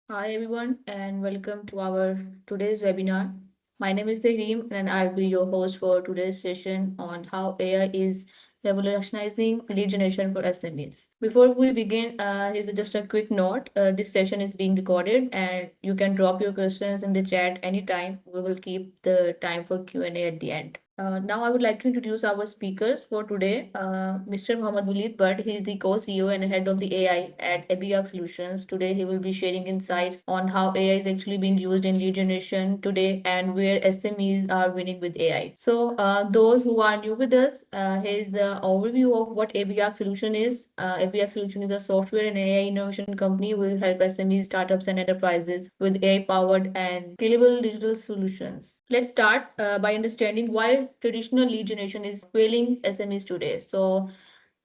Hi everyone and welcome to our today's webinar. My name is Reem and I'll be your host for today's session on how AI is revolutionizing lead generation for SMEs. Before we begin, here's just a quick note. This session is being recorded and you can drop your questions in the chat anytime. We will keep the time for Q&A at the end. Now I would like to introduce our speakers for today. Mr. Mohammad Walid Bhatt, he is the co-CEO and head of the AI at AB Ark Solutions. Today he will be sharing insights on how AI is actually being used in lead generation today and where SMEs are winning with AI. So those who are new with us, here's the overview of what AB Ark Solution is. AB Ark Solution is a software and AI innovation company who will help SMEs, startups and enterprises with AI-powered and scalable digital solutions. Let's start by understanding why traditional lead generation is failing SMEs today. So,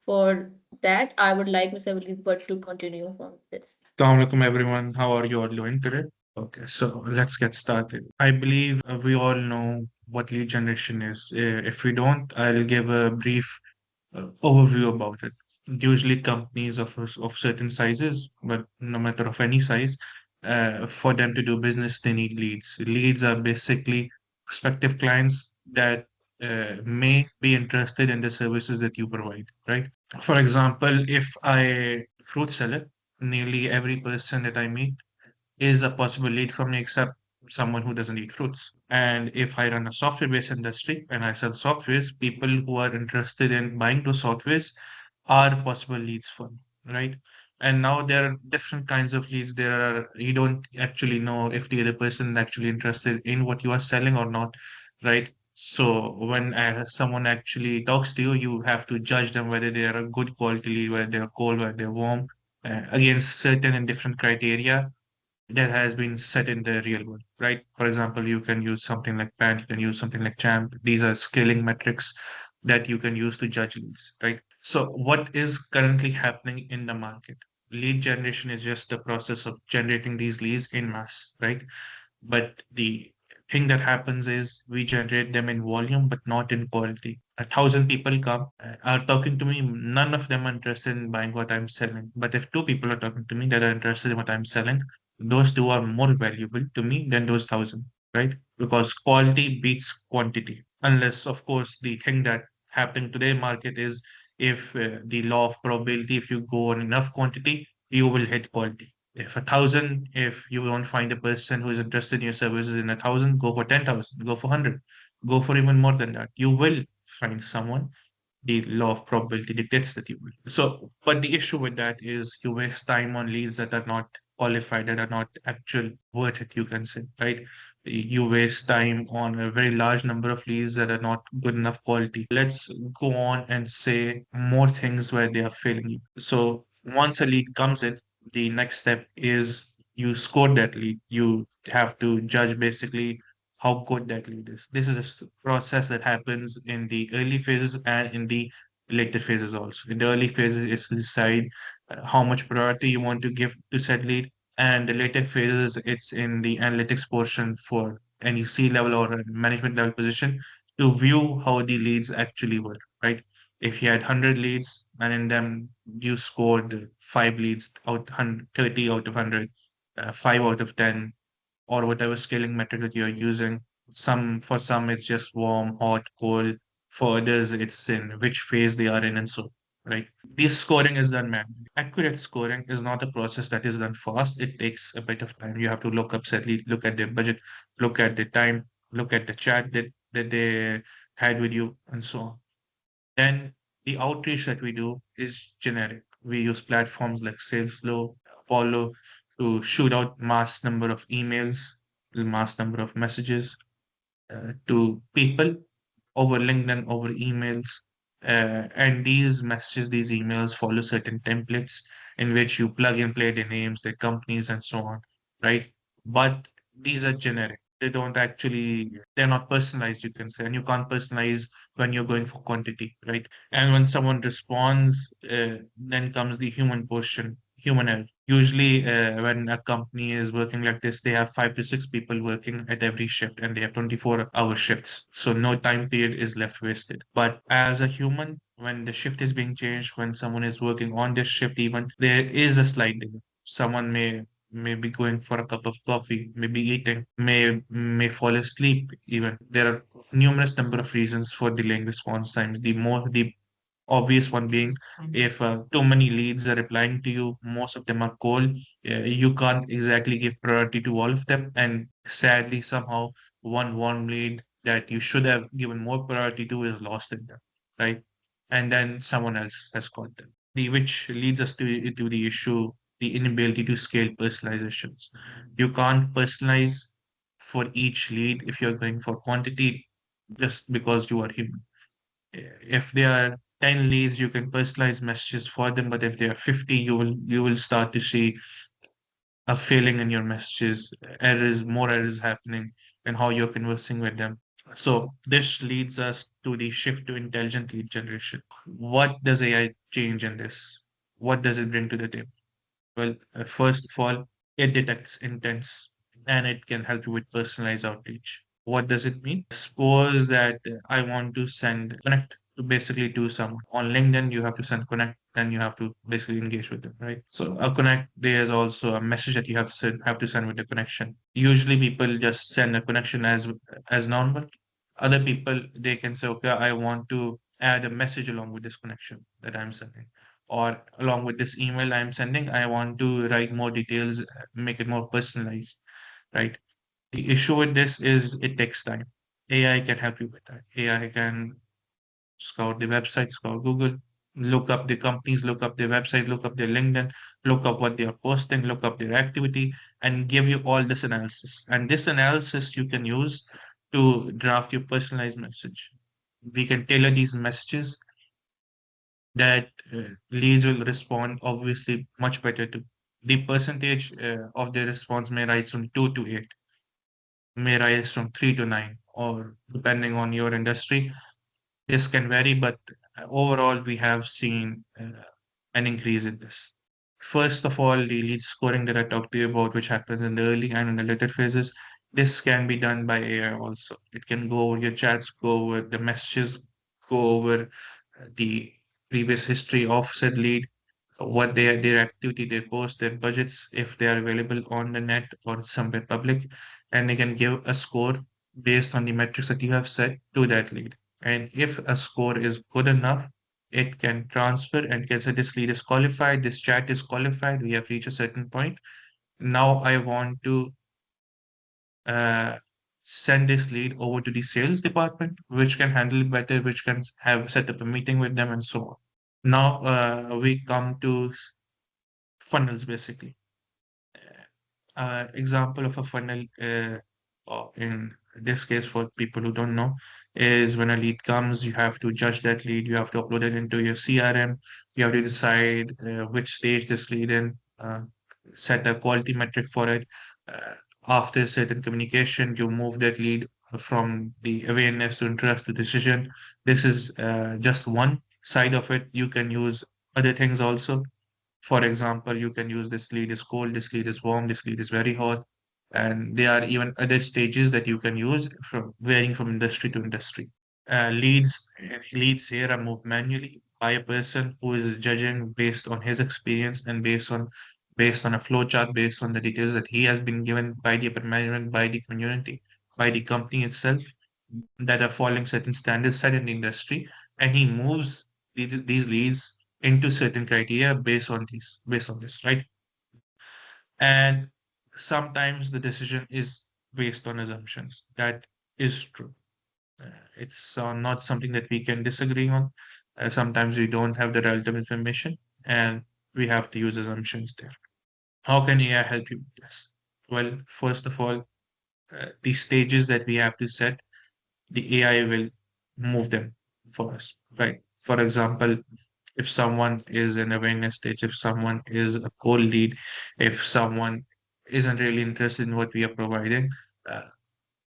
for that, I would like Mr. Wilibert to continue from this. Assalamu alaikum everyone. How are you all doing today? Okay, so let's get started. I believe we all know what lead generation is. If we don't, I'll give a brief overview about it. Usually, companies of certain sizes, but no matter of any size, for them to do business, they need leads. Leads are basically prospective clients that may be interested in the services that you provide, right? For example, if I fruit seller, nearly every person that I meet is a possible lead for me, except someone who doesn't eat fruits. And if I run a software-based industry and I sell softwares, people who are interested in buying those softwares are possible leads for me, right? And now there are different kinds of leads. You don't actually know if the other person is actually interested in what you are selling or not, right? So when someone actually talks to you, you have to judge them whether they are a good quality lead, whether they're cold, whether they're warm, against certain and different criteria that has been set in the real world, right? For example, you can use something like PANT, you can use something like CHAMP. These are scaling metrics that you can use to judge leads, right? So, what is currently happening in the market? Lead generation is just the process of generating these leads in mass, right? But the thing that happens is we generate them in volume, but not in quality. 1,000 people come, are talking to me. None of them are interested in buying what I'm selling. But if two people are talking to me that are interested in what I'm selling, those two are more valuable to me than those 1,000, right? Because quality beats quantity. Unless, of course, the thing that happening today market is if the law of probability, if you go on enough quantity, you will hit quality. If you don't find a person who is interested in your services in 1,000, go for 10,000, go for 100, go for even more than that. You will find someone. The law of probability dictates that you will. So, but the issue with that is you waste time on leads that are not qualified, that are not actual worth it, you can say, right? You waste time on a very large number of leads that are not good enough quality. Let's go on and say more things where they are failing you. So once a lead comes in, the next step is you score that lead. You have to judge basically how good that lead is. This is a process that happens in the early phases and in the later phases also. In the early phases, it's to decide how much priority you want to give to said lead, and the later phases, it's in the analytics portion for any C level or a management level position to view how the leads actually were, right? If you had 100 leads and in them you scored 5 leads out 30 out of 100, 5 out of 10, or whatever scaling method that you're using. For some it's just warm, hot, cold. For others, it's in which phase they are in, and so right. This scoring is done manually. Accurate scoring is not a process that is done fast. It takes a bit of time. You have to look up sadly, look at their budget, look at the time, look at the chat that they had with you, and so on. Then the outreach that we do is generic. We use platforms like Salesflow, Apollo to shoot out mass number of emails, mass number of messages to people over LinkedIn, over emails. And these messages, these emails follow certain templates in which you plug and play their names, their companies, and so on, right? But these are generic. They don't actually, they're not personalized, you can say. And you can't personalize when you're going for quantity, right? And when someone responds, then comes the human portion, human error. Usually, when a company is working like this, they have 5 to 6 people working at every shift and they have 24-hour shifts. So no time period is left wasted. But as a human, when the shift is being changed, when someone is working on this shift, even there is a slight delay. Someone may maybe going for a cup of coffee, maybe eating, may fall asleep even. There are numerous number of reasons for delaying response times. The obvious one being if too many leads are replying to you, most of them are cold, you can't exactly give priority to all of them. And sadly, somehow, one warm lead that you should have given more priority to is lost in them, right? And then someone else has caught them. Which leads us to the issue, the inability to scale personalizations. You can't personalize for each lead if you're going for quantity just because you are human. If there are 10 leads, you can personalize messages for them, but if there are 50, you will start to see a failing in your messages, errors, more errors happening, and how you're conversing with them. So this leads us to the shift to intelligent lead generation. What does AI change in this? What does it bring to the table? Well, first of all, it detects intents and it can help you with personalized outreach. What does it mean? Suppose that I want to send connect to basically to someone on LinkedIn. You have to send connect, and you have to basically engage with them, right? So a connect, there's also a message that you have to send with the connection. Usually, people just send a connection as normal. Other people they can say, okay, I want to add a message along with this connection that I'm sending, or along with this email I'm sending, I want to write more details, make it more personalized, right? The issue with this is it takes time. AI can help you with that. AI can scout the website, scout Google, look up the companies, look up their website, look up their LinkedIn, look up what they are posting, look up their activity, and give you all this analysis. And this analysis you can use to draft your personalized message. We can tailor these messages that leads will respond obviously much better to. The percentage of the response may rise from 2 to 8, may rise from 3 to 9, or depending on your industry, this can vary, but overall, we have seen an increase in this. First of all, the lead scoring that I talked to you about, which happens in the early and in the later phases, this can be done by AI also. It can go over your chats, go over the messages, go over the previous history of said lead, what their activity, their post, their budgets, if they are available on the net or somewhere public, and they can give a score based on the metrics that you have set to that lead. And if a score is good enough, it can transfer and can say this lead is qualified, this chat is qualified, we have reached a certain point. Now I want to uh, send this lead over to the sales department, which can handle it better, which can have set up a meeting with them and so on. Now we come to funnels basically. Example of a funnel in this case for people who don't know is when a lead comes, you have to judge that lead, you have to upload it into your CRM, you have to decide which stage this lead in, set a quality metric for it. Uh, After certain communication, you move that lead from the awareness to interest to decision. This is just one side of it. You can use other things also. For example, you can use this lead is cold, this lead is warm, this lead is very hot. And there are even other stages that you can use from varying from industry to industry. Leads here are moved manually by a person who is judging based on his experience and based on a flow chart, based on the details that he has been given by the upper management, by the community, by the company itself, that are following certain standards set in the industry, and he moves these leads into certain criteria based on this, right? And sometimes the decision is based on assumptions. That is true. It's not something that we can disagree on. Sometimes we don't have the relative information, and we have to use assumptions there. How can AI help you with this? Well, first of all, the stages that we have to set, the AI will move them for us, right? For example, if someone is in awareness stage, if someone is a cold lead, if someone isn't really interested in what we are providing, uh,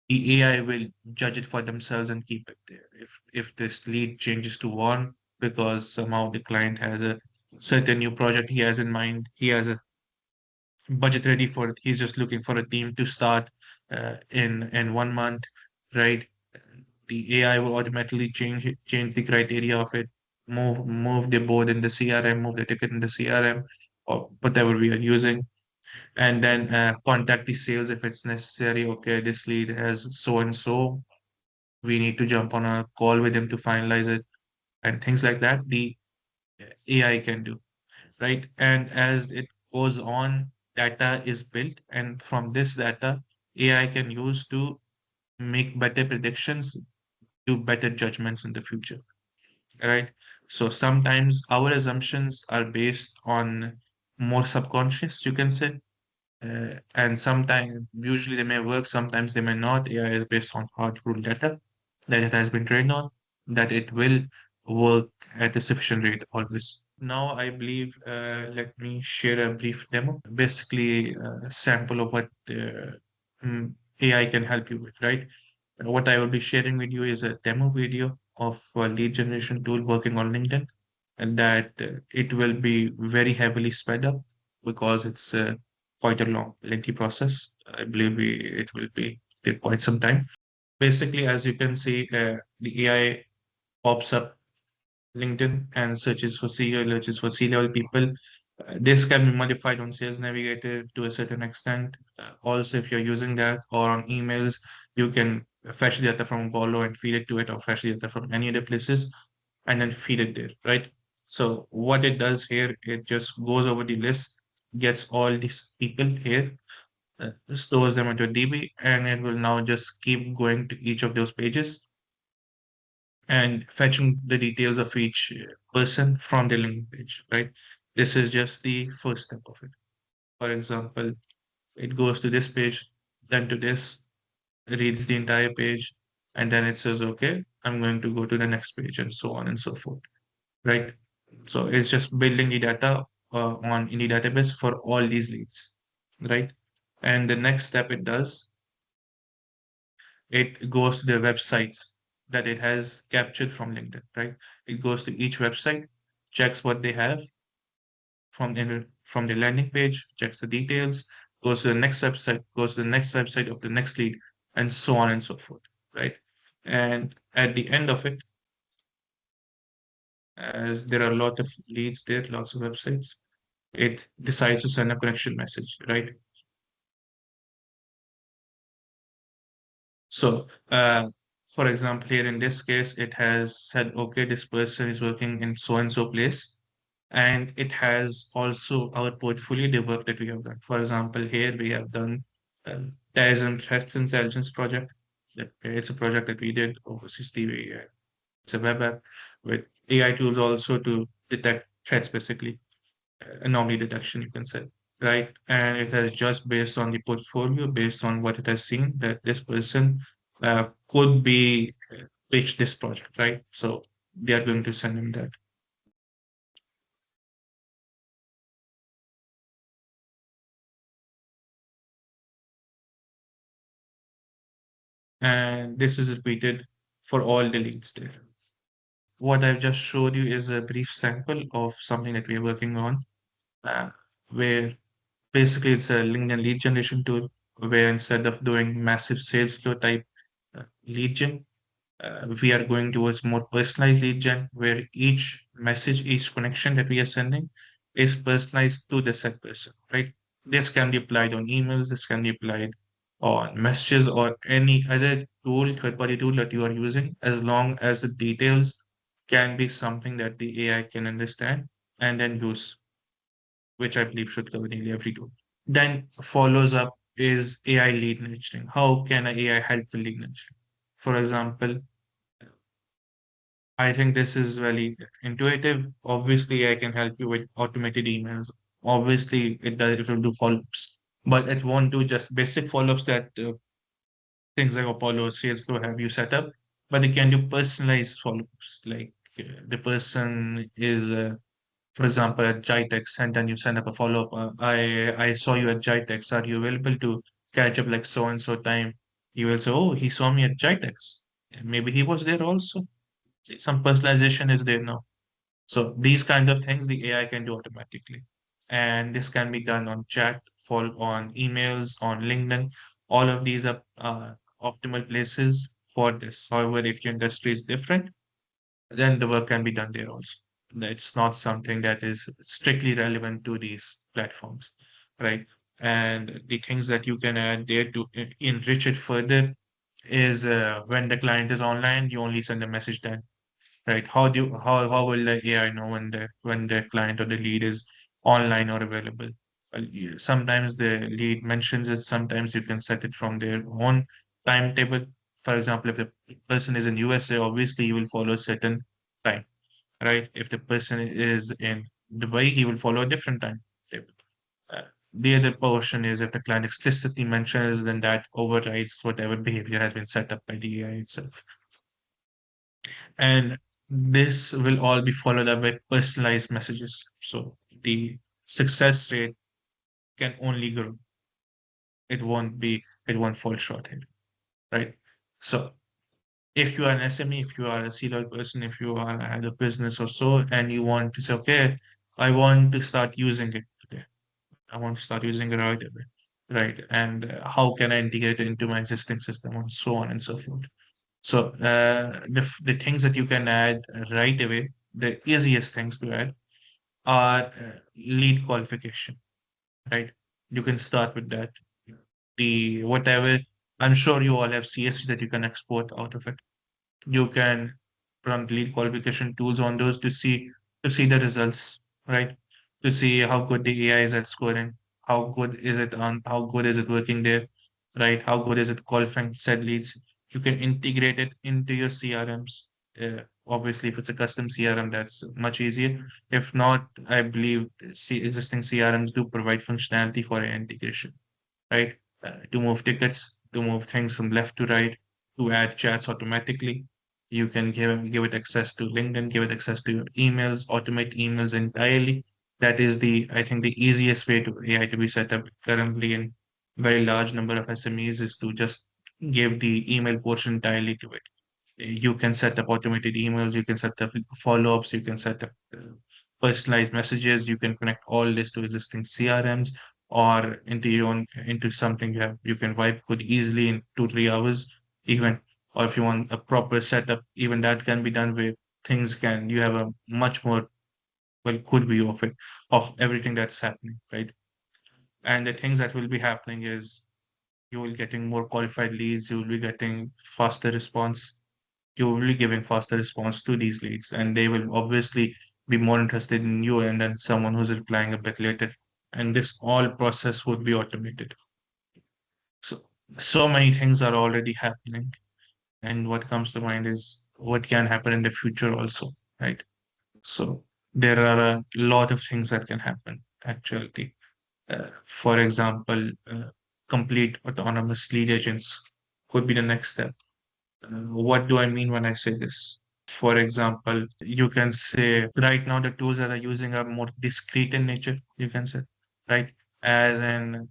the AI will judge it for themselves and keep it there. If this lead changes to warm because somehow the client has a certain new project he has in mind, he has a budget ready for it, he's just looking for a team to start in 1 month, right? The AI will automatically change the criteria of it, move the board in the CRM, move the ticket in the CRM, or whatever we are using. and then contact the sales if it's necessary. Okay, this lead has so and so. We need to jump on a call with him to finalize it, and things like that. The AI can do, right? And as it goes on, data is built, and from this data, AI can use to make better predictions, do better judgments in the future, right? So sometimes our assumptions are based on more subconscious, you can say, and sometimes, usually they may work, sometimes they may not. AI is based on hard rule data that it has been trained on, that it will work at a sufficient rate always. Now, I believe, let me share a brief demo, basically a sample of what AI can help you with, right? What I will be sharing with you is a demo video of a lead generation tool working on LinkedIn, and that it will be very heavily sped up because it's quite a long, lengthy process. I believe it will be take quite some time. Basically, as you can see, the AI pops up LinkedIn and searches for CEO, searches for C-level people. This can be modified on Sales Navigator to a certain extent. Also, if you're using that or on emails, you can fetch data from Apollo and feed it to it, or fetch data from any other places and then feed it there, right? So what it does here, it just goes over the list, gets all these people here, stores them into a DB, and it will now just keep going to each of those pages and fetching the details of each person from the link page, right? This is just the first step of it. For example, it goes to this page, then to this, reads the entire page, and then it says, okay, I'm going to go to the next page, and so on and so forth, right? So it's just building the data on in the database for all these leads, right? And the next step it does, it goes to the websites that it has captured from LinkedIn, right? It goes to each website, checks what they have from the landing page, checks the details, goes to the next website, goes to the next website of the next lead, and so on and so forth, right? And at the end of it, as there are a lot of leads there, lots of websites, it decides to send a connection message, right? So, for example, here in this case, it has said, okay, this person is working in so and so place, and it has also our portfolio, the work that we have done. For example, here we have done there's a threat intelligence project. It's a project that we did overseas TV. It's a web app with AI tools also to detect threats, basically anomaly detection, you can say, right? And it has just based on the portfolio, based on what it has seen, that this person could be pitch this project, right? So they are going to send him that. And this is repeated for all the leads there. What I've just showed you is a brief sample of something that we are working on, uh, where basically it's a LinkedIn lead generation tool, where instead of doing massive sales flow type lead gen, we are going towards more personalized lead gen, where each message, each connection that we are sending is personalized to the said person, right? This can be applied on emails, this can be applied on messages or any other tool, third-party tool that you are using, as long as the details can be something that the AI can understand and then use, which I believe should cover nearly every tool. Then follows up is AI lead nurturing. How can an AI help with lead nurturing? For example, I think this is very intuitive. Obviously, I can help you with automated emails. Obviously, it will do follow-ups, but it won't do just basic follow-ups that things like Apollo, Salesforce have you set up, but it can do personalized follow-ups. Like the person is, for example, at Jitex, and then you send up a follow-up. I saw you at Jitex. Are you available to catch up like so and so time? You will say, oh, he saw me at Jitex. Maybe he was there also. Some personalization is there now. So these kinds of things the AI can do automatically. And this can be done on chat, on emails, on LinkedIn. All of these are optimal places for this. However, if your industry is different, then the work can be done there also. It's not something that is strictly relevant to these platforms, right? And the things that you can add there to enrich it further is when the client is online, you only send a message then, right? How will the AI know when the client or the lead is online or available? Well, sometimes the lead mentions it, sometimes you can set it from their own timetable. For example, if the person is in USA, obviously you will follow a certain time, right? If the person is in Dubai, he will follow a different timetable. Uh, the other portion is if the client explicitly mentions, then that overrides whatever behavior has been set up by the AI itself. And this will all be followed up by personalized messages. So the success rate can only grow. It won't fall short here, right? So if you are an SME, if you are a C-level person, if you are at a business or so, and you want to say, okay, I want to start using it today. I want to start using it right away, right? And how can I integrate it into my existing system, and so on and so forth. So the things that you can add right away, the easiest things to add are lead qualification, right? You can start with that. The whatever, I'm sure you all have CSV that you can export out of it. You can run lead qualification tools on those to see the results, right? To see how good the AI is at scoring, how good is it working there, right? How good is it qualifying said leads? You can integrate it into your CRMs. Obviously, if it's a custom CRM, that's much easier. If not, I believe existing CRMs do provide functionality for integration, right? To move tickets, to move things from left to right, to add chats automatically. You can give it access to LinkedIn, give it access to your emails, automate emails entirely. That is I think the easiest way to AI to be set up currently in very large number of SMEs is to just give the email portion entirely to it. You can set up automated emails, you can set up follow-ups, you can set up personalized messages, you can connect all this to existing CRMs or into your own into something you can wipe code easily in 2 3 hours even. Or if you want a proper setup, even that can be done where things can you have a much more well could be of it of everything that's happening, right? And the things that will be happening is you will getting more qualified leads, you will be getting faster response, you will be giving faster response to these leads, and they will obviously be more interested in you and then someone who's replying a bit later. And this all process would be automated. So, so many things are already happening. And what comes to mind is what can happen in the future also, right? So there are a lot of things that can happen actually. For example, complete autonomous lead agents could be the next step. What do I mean when I say this? For example, you can say right now the tools that are using are more discrete in nature, you can say, right? As in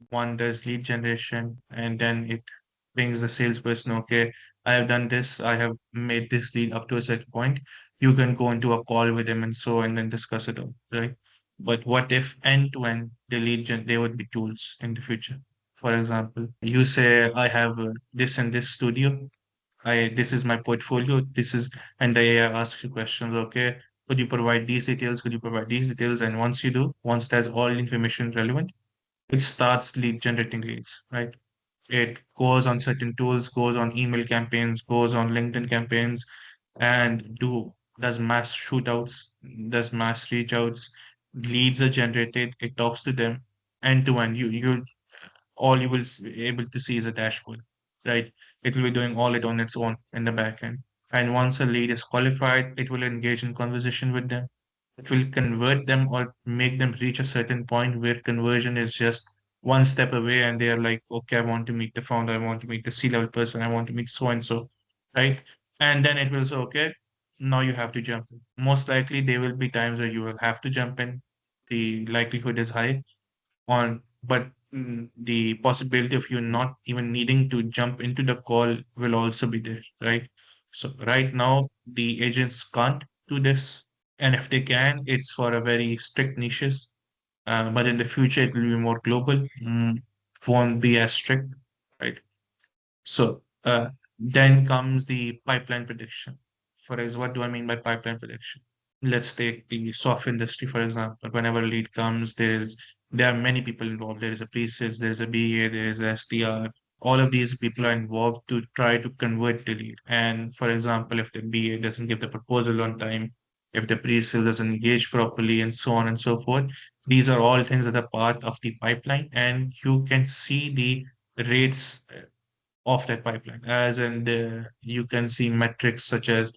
one does lead generation and then it brings the salesperson, okay, I have done this, I have made this lead up to a certain point. You can go into a call with them and so and then discuss it all, right? But what if end to end the they would be tools in the future? For example, you say I have this and this studio. This is my portfolio. This is and the AI asks you questions. Okay, could you provide these details? Could you provide these details? And once you do, once it has all information relevant, it starts lead generating leads, right? It goes on certain tools, goes on email campaigns, goes on LinkedIn campaigns, and does mass shootouts, does mass reach outs. Leads are generated. It talks to them end to end. You all you will able to see is a dashboard, right? It will be doing all it on its own in the back end. And once a lead is qualified, it will engage in conversation with them. It will convert them or make them reach a certain point where conversion is just one step away and they are like, okay, I want to meet the founder, I want to meet the C-level person, I want to meet so and so, right? And then it will say, okay, now you have to jump in. Most likely there will be times where you will have to jump in. The likelihood is high on, but the possibility of you not even needing to jump into the call will also be there, right? So right now the agents can't do this, and if they can, it's for a very strict niches. But in the future, it will be more global, won't be as strict, right? So then comes the pipeline prediction. What do I mean by pipeline prediction? Let's take the software industry, for example. Whenever a lead comes, there's there are many people involved. There is a pre-sales, there is a BA, there is a SDR. All of these people are involved to try to convert the lead. And for example, if the BA doesn't give the proposal on time, if the pre-sale doesn't engage properly, and so on and so forth, these are all things that are part of the pipeline, and you can see the rates of that pipeline. As in, you can see metrics such as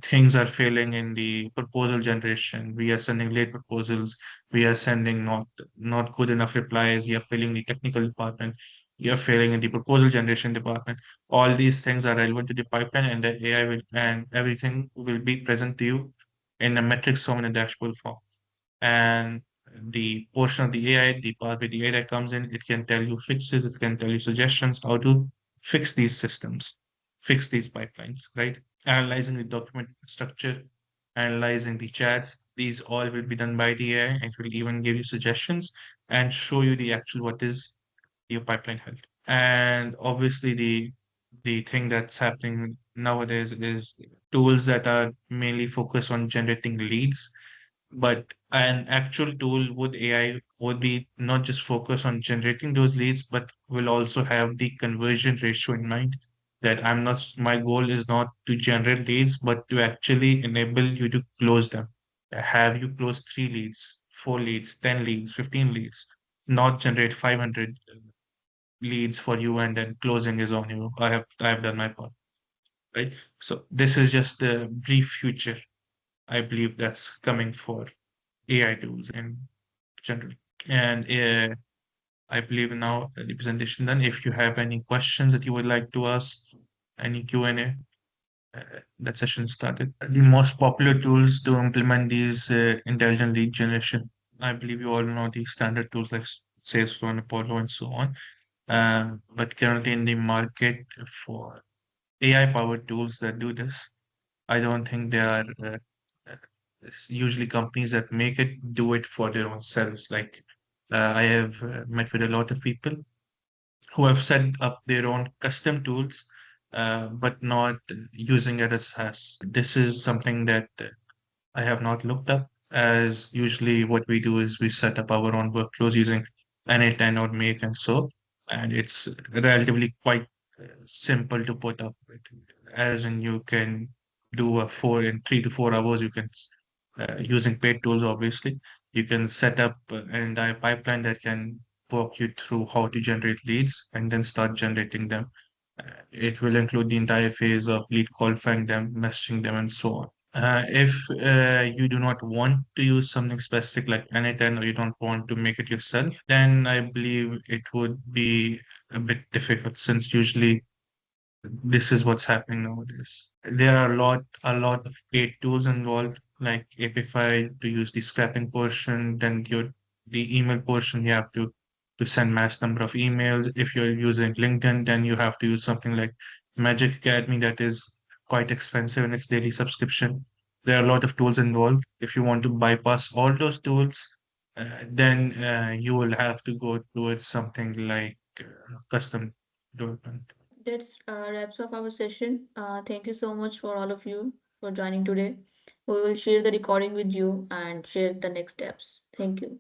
things are failing in the proposal generation. We are sending late proposals. We are sending not good enough replies. We are failing the technical department. We are failing in the proposal generation department. All these things are relevant to the pipeline, and the AI will and everything will be present to you in a metrics form, in a dashboard form. And the portion of the AI, the part where the AI comes in, it can tell you fixes, it can tell you suggestions how to fix these systems, fix these pipelines, right? Analyzing the document structure, analyzing the chats, these all will be done by the AI, and it will even give you suggestions and show you the actual what is your pipeline health. And obviously the thing that's happening nowadays is tools that are mainly focused on generating leads, but an actual tool with AI would be not just focus on generating those leads, but will also have the conversion ratio in mind. That my goal is not to generate leads, but to actually enable you to close them. Have you close 3 leads, 4 leads, 10 leads, 15 leads, not generate 500 leads for you and then closing is on you. I have done my part, right? So this is just the brief future I believe that's coming for AI tools in general. And I believe now the presentation done. If you have any questions that you would like to ask, any Q&A, that session started. The most popular tools to implement these intelligent lead generation, I believe you all know the standard tools like Salesforce, Apollo, and so on. But currently in the market for AI-powered tools that do this, I don't think they are it's usually companies that make it do it for their own selves. Like I have met with a lot of people who have set up their own custom tools, but not using it as SaaS. This is something that I have not looked up, as usually what we do is we set up our own workflows using N8 or Make and so, and it's relatively quite simple to put up with. As in, you can do a 3 to 4 hours. You can using paid tools, obviously. You can set up an entire pipeline that can walk you through how to generate leads and then start generating them. It will include the entire phase of lead qualifying them, messaging them, and so on. If you do not want to use something specific like N10, or you don't want to make it yourself, then I believe it would be a bit difficult, since usually this is what's happening nowadays. There are a lot of paid tools involved, like Apify to use the scrapping portion, then the email portion you have to send mass number of emails. If you're using LinkedIn, then you have to use something like Magic Academy that is quite expensive in its daily subscription. There are a lot of tools involved. If you want to bypass all those tools, then you will have to go towards something like custom development. That wraps up our session. Thank you so much for all of you for joining today. We will share the recording with you and share the next steps. Thank you.